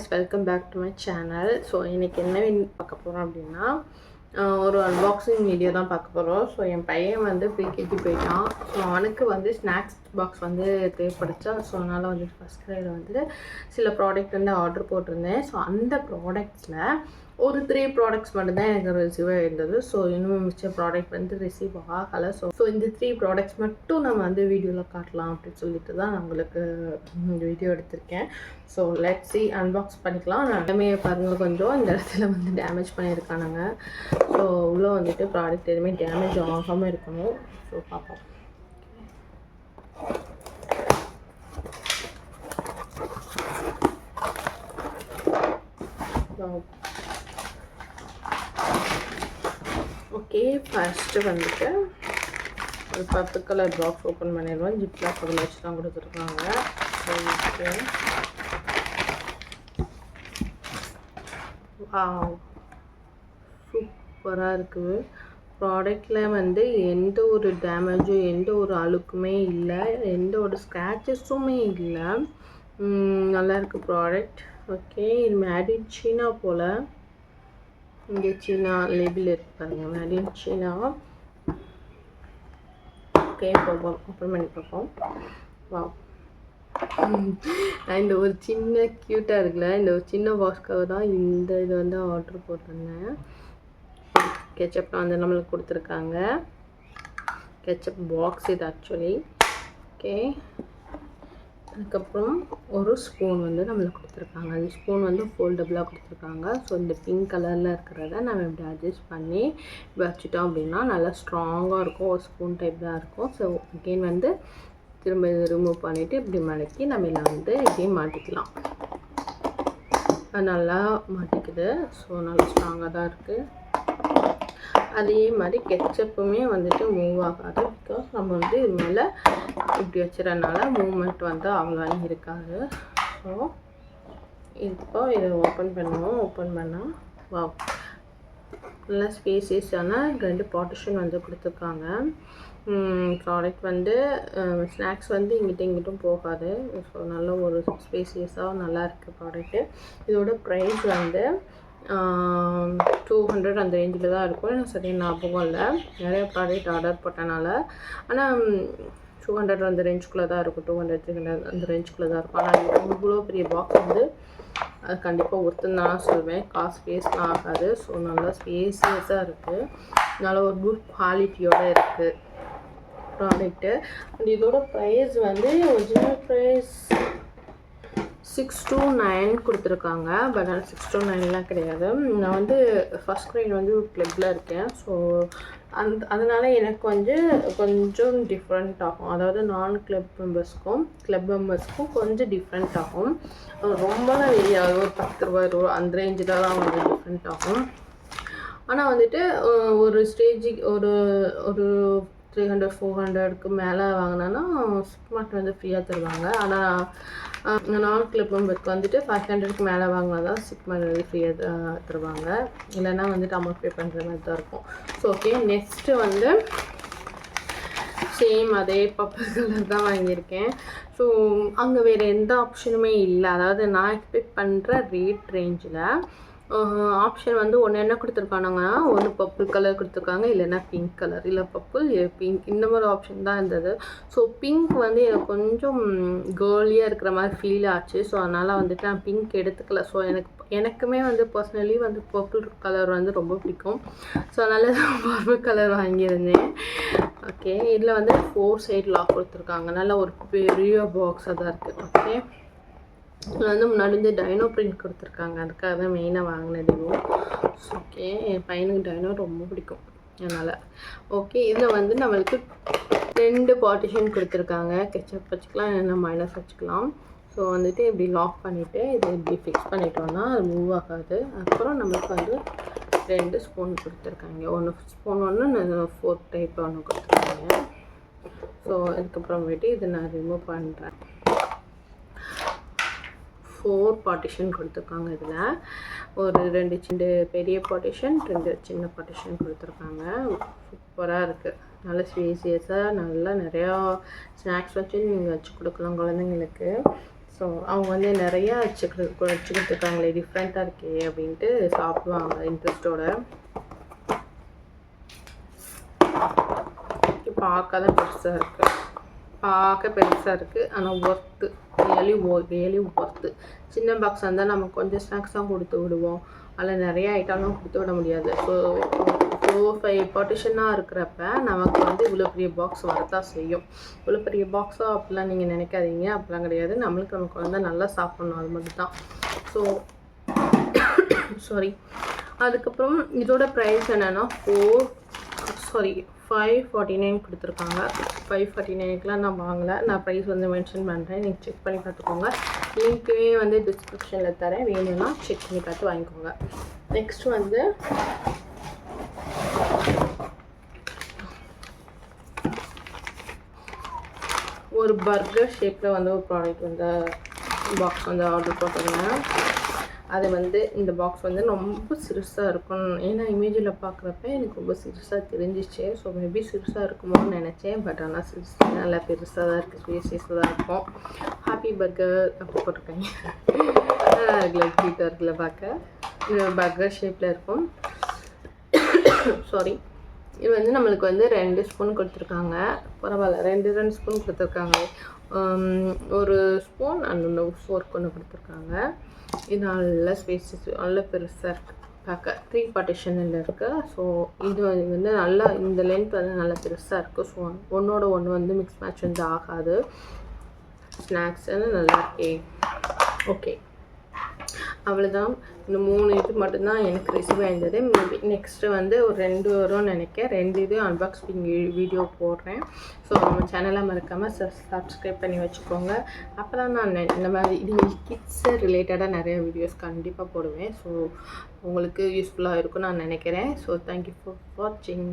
guys, welcome back to my channel. So இன்னைக்கு என்ன பார்க்க போறோம் அப்படினா ஒரு unboxing வீடியோ தான் பார்க்க போறோம். ஸோ என் பையன் வந்து ப்ரீகேஜி போயிட்டான். ஸோ அவனுக்கு வந்து ஸ்நாக்ஸ் பாக்ஸ் வந்து தேவைப்படுச்சா. ஸோ அதனால் வந்து ஃபஸ்ட் கிரேடில் வந்துட்டு சில ப்ராடக்ட் வந்து ஆர்டர் போட்டிருந்தேன். ஸோ அந்த ப்ராடக்ட்ஸில் ஒரு 3 ப்ராடக்ட்ஸ் மட்டும்தான் எனக்கு ரிசீவ் ஆகிருந்தது. ஸோ இன்னும் மிச்ச ப்ராடக்ட் வந்து ரிசீவ் ஆகலை. ஸோ இந்த 3 ப்ராடக்ட்ஸ் மட்டும் நம்ம வந்து வீடியோவில் காட்டலாம் அப்படின்னு சொல்லிட்டு தான் நான் உங்களுக்கு வீடியோ எடுத்திருக்கேன். ஸோ லெட்ஸ் சி, அன்பாக்ஸ் பண்ணிக்கலாம். நான் எல்லாமே பாருங்கள், கொஞ்சம் இந்த இடத்துல வந்து டேமேஜ் பண்ணியிருக்கானுங்க. ஸோ உள்ளே வந்துட்டு ப்ராடக்ட் எதுவுமே டேமேஜ் ஆகாமல் இருக்கணும். ஸோ பார்ப்போம். ஓகே, ஃபஸ்ட்டு வந்துட்டு ஒரு பர்பிள் கலர் பாக்ஸ் ஓப்பன் பண்ணிடுவோம். ஜிப்லாக் அதில் வச்சு தான் கொடுத்துருக்காங்க. சூப்பராக இருக்குது. ப்ராடக்டில் வந்து எந்த ஒரு டேமேஜும் எந்த ஒரு அழுக்குமே இல்லை, எந்த ஒரு ஸ்க்ராச்சஸுமே இல்லை. நல்லா இருக்குது ப்ராடக்ட். ஓகே, இது மேட் இன் சீனா போல். இங்கே சீனா லேபிள் இருக்கு பாருங்கள், made in China. Okay, open பண்ணி பார்ப்போம். வா, நான் இந்த ஒரு சின்ன க்யூட்டாக இருக்குல்ல, இந்த ஒரு சின்ன பாக்ஸ்க்காக தான் இந்த இது வந்து ஆர்டர் போட்டிருந்தேன். கெச்சப் வந்து நம்மளுக்கு கொடுத்துருக்காங்க. கெச்சப் பாக்ஸ் இது ஆக்சுவலி. ஓகே, அதுக்கப்புறம் ஒரு ஸ்பூன் வந்து நம்மளுக்கு கொடுத்துருக்காங்க. அந்த ஸ்பூன் வந்து ஃபோல்டபுளாக கொடுத்துருக்காங்க. ஸோ இந்த பிங்க் கலரில் இருக்கிறத நம்ம இப்படி அட்ஜஸ்ட் பண்ணி வச்சுட்டோம் அப்படின்னா நல்லா ஸ்ட்ராங்காக இருக்கும். ஒரு ஸ்பூன் டைப் தான் இருக்கும். ஸோ அகெயின் வந்து திரும்ப இதை ரிமூவ் பண்ணிவிட்டு இப்படி மடக்கி நம்ம இதில் வந்து இப்படியும் மாட்டிக்கலாம். அது நல்லா மாட்டிக்குது. ஸோ நல்லா ஸ்ட்ராங்காக தான் இருக்குது. அதே மாதிரி கெச்சப்புமே வந்துட்டு மூவ் ஆகாது. பிகாஸ் நம்ம வந்து இது மேலே இப்படி வச்சுறதுனால மூவ்மெண்ட் வந்து அவ்வளோ இருக்காது. ஸோ இப்போ இதை ஓப்பன் பண்ணுவோம். ஓப்பன் பண்ணால் வா, நல்லா ஸ்பேசியஸான 2 பார்ட்டிஷன் வந்து கொடுத்துருக்காங்க. ப்ராடக்ட் வந்து ஸ்நாக்ஸ் வந்து இங்கிட்டும் போகாது. ஸோ நல்ல ஒரு ஸ்பேசியஸாக நல்லா இருக்குது ப்ராடக்ட்டு. இதோட ப்ரைஸ் வந்து 200 அந்த ரேஞ்சில் தான் இருக்கும். எனக்கு சரியாக ஞாபகம் இல்லை, நிறைய ப்ராடக்ட் ஆர்டர் போட்டனால. ஆனால் 200 அந்த ரேஞ்சுக்குள்ளே தான் இருக்கும். 200 300 அந்த ரேஞ்சுக்குள்ளே தான் இருக்கும். ஆனால் இவ்வளோ பெரிய பாக்ஸ் வந்து அது கண்டிப்பாக ஒருத்தன் தான் சொல்வேன். காசு வேஸ்ட்லாம் ஆகாது. ஸோ நல்லா ஸ்பேசியஸாக இருக்குது. நல்ல ஒரு குட் குவாலிட்டியோடு இருக்குது ப்ராடக்ட்டு. அண்ட் இதோட ப்ரைஸ் வந்து ஒரிஜினல் ப்ரைஸ் 629 கொடுத்துருக்காங்க. பட் ஆனால் 629லாம் கிடையாது. நான் வந்து ஃபஸ்ட் கிரேட் வந்து ஒரு கிளப்பில் இருக்கேன். ஸோ அதனால் எனக்கு வந்து கொஞ்சம் டிஃப்ரெண்ட் ஆகும். அதாவது நான் கிளப் மெம்பர்ஸ்க்கும் கொஞ்சம் டிஃப்ரெண்ட் ஆகும். ரொம்பலாம் வெளியாது, ஒரு 10 ரூபா அந்த ரேஞ்சில் தான் வந்து டிஃப்ரெண்ட் ஆகும். ஆனால் வந்துட்டு ஒரு ஸ்டேஜுக்கு ஒரு 300 400க்கு மேலே வாங்கினோன்னா ஸ்மார்ட் வந்து ஃப்ரீயாக தருவாங்க. ஆனால் நான் கிளப் மெம்பருக்கு வந்துட்டு 500க்கு மேலே வாங்கினா தான் ஸ்மார்ட் வந்து ஃப்ரீயாக தருவாங்க. இல்லைன்னா வந்துட்டு அமௌண்ட் பே பண்ணுற மாதிரி தான் இருக்கும். ஸோ ஓகே, நெக்ஸ்ட்டு வந்து சேம் அதே பர்பிள் கலர் தான் வாங்கியிருக்கேன். ஸோ அங்கே வேறு எந்த ஆப்ஷனுமே இல்லை. அதாவது நான் எக்ஸ்பெக்ட் பண்ணுற ரேட் ரேஞ்சில் ஆப்ஷன் வந்து ஒன்று என்ன கொடுத்துருக்கானுங்கன்னா, ஒன்று பர்பிள் கலர் கொடுத்துருக்காங்க, இல்லைன்னா பிங்க் கலர், இல்லை பர்பிள் பிங்க், இந்த மாதிரி ஆப்ஷன் தான் இருந்தது. ஸோ பிங்க் வந்து எனக்கு கொஞ்சம் கேர்லியாக இருக்கிற மாதிரி ஃபீல் ஆச்சு. ஸோ அதனால் வந்துட்டு நான் பிங்க் எடுத்துக்கல. ஸோ எனக்குமே வந்து பர்சனலி வந்து பர்பிள் கலர் வந்து ரொம்ப பிடிக்கும். ஸோ அதனால் பர்பிள் கலர் வாங்கியிருந்தேன். ஓகே, இதில் வந்து 4 சைட் லாக் கொடுத்துருக்காங்க. நல்ல ஒரு பெரிய பாக்ஸாக தான் இருக்குது. ஓகே, இதில் வந்து முன்னாடி வந்து டைனோ பிரிண்ட் கொடுத்துருக்காங்க. அதுக்காக தான் மெயினாக வாங்கினது இதுவும். ஓகே, என் பையனுக்கு டைனோ ரொம்ப பிடிக்கும் அதனால். ஓகே, இதில் வந்து நம்மளுக்கு 2 பார்ட்டிஷன் கொடுத்துருக்காங்க. கெச்சப் வச்சுக்கலாம், இல்லைன்னா மைனஸ் வச்சுக்கலாம். ஸோ வந்துட்டு இப்படி லாக் பண்ணிவிட்டு இதை இப்படி ஃபிக்ஸ் பண்ணிட்டோன்னா அது மூவ் ஆகாது. அப்புறம் நம்மளுக்கு வந்து 2 ஸ்பூன் கொடுத்துருக்காங்க. ஒன்று ஸ்பூன் ஒன்று 4 டைப் ஒன்று கொடுத்துருக்காங்க. ஸோ அதுக்கப்புறமேட்டு இதை நான் ரிமூவ் பண்ணுறேன். 4 பார்ட்டிஷன் கொடுத்துருக்காங்க. இதில் ஒரு 2 சின்ன பெரிய பார்ட்டிஷன், 2 சின்ன பார்ட்டிஷன் கொடுத்துருக்காங்க. சூப்பராக இருக்குது. நல்ல ஸ்பேசியஸாக நல்லா நிறையா ஸ்நாக்ஸ் வச்சு நீங்கள் வச்சு கொடுக்கலாம் குழந்தைங்களுக்கு. ஸோ அவங்க வந்து நிறையா வச்சுக்கிட்டுருக்காங்களே டிஃப்ரெண்ட்டாக இருக்கே அப்படின்ட்டு சாப்பிடுவாங்க இன்ட்ரெஸ்ட்டோட. பார்க்க தான் பெருசாக இருக்குது, பார்க்க பெருசாக இருக்குது, ஆனால் ஒர்த்து, ரியலி ஒர்த்து. சின்ன பாக்ஸ் இருந்தால் நம்ம கொஞ்சம் ஸ்நாக்ஸ் தான் கொடுத்து விடுவோம், அதில் நிறைய ஐட்டம்லாம் கொடுத்து விட முடியாது. ஸோ 4-5 பார்ட்டிஷனாக இருக்கிறப்ப நமக்கு வந்து இவ்வளோ பெரிய பாக்ஸ் வரத்தான் செய்யும். இவ்வளோ பெரிய பாக்ஸாக அப்படிலாம் நீங்கள் நினைக்காதீங்க, அப்படிலாம் கிடையாது. நம்ம குழந்தை நல்லா சாப்பிட்ணும், அது மட்டும் தான். So sorry. அதுக்கப்புறம் இதோட ப்ரைஸ் என்னென்னா 549 கொடுத்துருக்காங்க. 549க்குலாம் நான் வாங்கலை, நான் ப்ரைஸ் வந்து மென்ஷன் பண்ணுறேன், நீங்கள் செக் பண்ணி பார்த்துக்கோங்க. லிங்க்கே வந்து டிஸ்கிரிப்ஷனில் தரேன், வேணும்னா செக் பண்ணி பார்த்து வாங்கிக்கோங்க. நெக்ஸ்ட் வந்து ஒரு பர்கர் ஷேப்பில் வந்து ஒரு ப்ராடக்ட் வந்து பாக்ஸ் வந்து ஆர்டர் போட்டிருந்தேன். அது வந்து இந்த பாக்ஸ் வந்து ரொம்ப சிறுசாக இருக்கும், ஏன்னா இமேஜில் பார்க்குறப்ப எனக்கு ரொம்ப சிறுசாக தெரிஞ்சிச்சு. ஸோ மேபி சிறுசாக இருக்குமோன்னு நினச்சேன், பட் ஆனால் சிறுசாக நல்லா பெருசாக தான் இருக்குது, ஸ்பேசியஸாக தான் இருக்கும். ஹாப்பி பர்கர் அப்படி போட்டிருக்காங்க, க்யூட்டாக இருக்குல்ல பார்க்க. இது பர்கர் ஷேப்பில் இருக்கும். சாரி. இது வந்து நம்மளுக்கு வந்து 2 ஸ்பூன் கொடுத்துருக்காங்க, பரவாயில்ல, 2 ஸ்பூன் கொடுத்துருக்காங்க. ஒரு ஸ்பூன் அண்ட் ஃபோர்க் ஒன்று கொடுத்துருக்காங்க. இது நல்ல ஸ்பேசஸ், நல்ல பெருசாக இருக்குது பார்க்க. 3 பார்ட்டிஷனில் இருக்குது. ஸோ இது வந்து நல்லா இந்த லென்த் வந்து நல்லா பெருசாக இருக்குது. ஸோ ஒன்றோட ஒன்று வந்து மிக்ஸ் மேட்ச் வந்து ஆகாது. ஸ்நாக்ஸ் நல்லா இருக்கே. ஓகே, அவ்வளோதான். இந்த 3 இது மட்டும்தான் எனக்கு ரிசீவ் ஆயிருந்தது. மேபி நெக்ஸ்ட்டு வந்து ஒரு 2 வரும்னு நினைக்கிறேன். 2 இது அன்பாக்சிங் வீடியோ போடுறேன். ஸோ நம்ம சேனலை மறக்காமல் சப்ஸ்கிரைப் பண்ணி வச்சுக்கோங்க. அப்போ தான் நான் இந்த மாதிரி இது கிட்ஸு ரிலேட்டடாக நிறைய வீடியோஸ் கண்டிப்பாக போடுவேன். ஸோ உங்களுக்கு யூஸ்ஃபுல்லாக இருக்கும்னு நான் நினைக்கிறேன். ஸோ தேங்க்யூ ஃபார் வாட்சிங்.